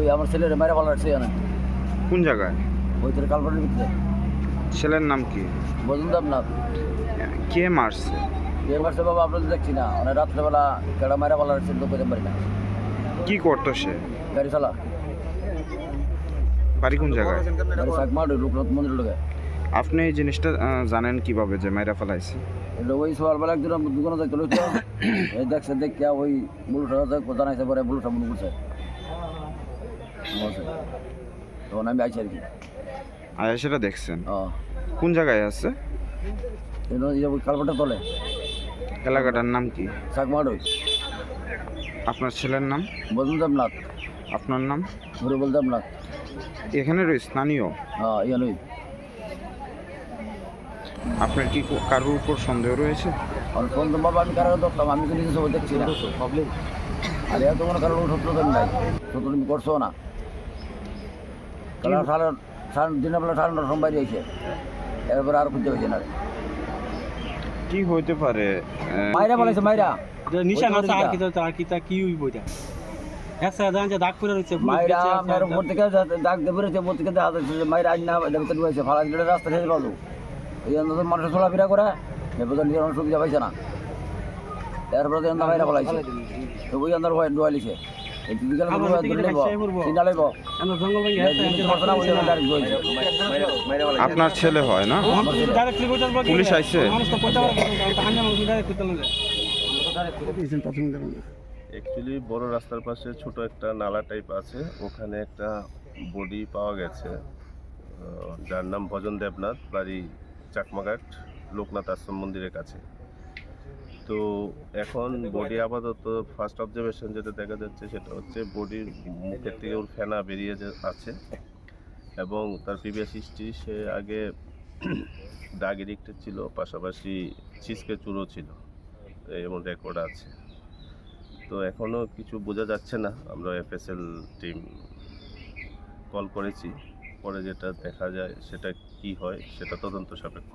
ওই আমার ছেলের মায়েরা ভালো রাখছে না কোন জায়গায়? ওই তোর কালপাটের ভিতরে ছেলের নাম কি? বলুন তো আপনার কে মারছে? কে মারছে বাবা আপনাদের দেখছি না অনেক রাত্রেবেলা কেডা মায়েরা ভালো রাখছে তো পেতে পারি না কি করতো সে? গাড়ি চালা বাড়ি কোন জায়গায়? গাড়ি শাক মার লোকনাথ মন্দির লোকে আপনি এই জিনিসটা জানেন কিভাবে যে মাইরা ফেলাইছে? এটা ওই সকালবেলা একদিন দোকানে যাইতে লইতো এই দেখছে দেখিয়া ওই বুলুটা জানাইছে পরে বুলুটা মনে করছে তখন আমি আইছি আর কি সেটা দেখছেন? ও কোন জায়গায় আছে? ওই কালপাটের তলে এলাকাটার নাম কি? শাক মার আপনার ছেলের নাম? বলুন দেবনাথ আপনার নাম? বল দেবনাথ এখানে স্থানীয়? হ্যাঁ ইয়ানই আপনার কি কারোর উপর সন্দেহ রয়েছে? আর ফোন তো বাবা আমি কারো ধরতাম আমি তো নিজে সব দেখছি না আর এত কোনো কারণ সত্য তো নাই সত্য তুমি করছো না কারণ দিনের বেলা 9:30 সময় দিয়েছে এরপরে আর খুঁজতে হয়েছে না কি হইতে পারে? মাইরা বলেছে মাইরা নিশান আছে আর কি তা কি হইব এটা একসাথে দাঁড়ান যে দাগ পড়ে রয়েছে মাইরা আপনার উপর থেকে দাগ দিয়ে বেরোছে উপর থেকে দেখা যাচ্ছে যে মাইরা আজ না ভিতরে রয়েছে ফালা দিলে রাস্তা ঠেকে পাবো এই জন্য তো মানুষ চলাফেরা করে এরপর নিজের অনেক সুবিধা পাইছে না এরপরে তো মাইরা বলাইছে তো ওই আন্দার ভয় ডুয়ালিছে আপনার ছেলে হয় না? পুলিশ আইছে? অ্যাকচুয়ালি বড় রাস্তার পাশে ছোট একটা নালা টাইপ আছে, ওখানে একটা বডি পাওয়া গেছে যার নাম ভজন দেবনাথ, বাড়ি চাকমাঘাট, লোকনাথ আশ্রম মন্দিরের কাছে। তো এখন বডি আপাতত ফার্স্ট অবজারভেশন যেটা দেখা যাচ্ছে সেটা হচ্ছে বডির মুখের থেকে ওর ফেনা বেরিয়ে আছে এবং তার প্রিভিয়াস হিস্ট্রি সে আগে ড্রাগ এডিক্টেড ছিল, পাশাপাশি ছিচকে চুরো ছিল, এমন রেকর্ড আছে। তো এখনও কিছু বোঝা যাচ্ছে না, আমরা এফএসএল টিম কল করেছি, পরে যেটা দেখা যায় সেটা কি হয় সেটা তদন্ত সাপেক্ষ।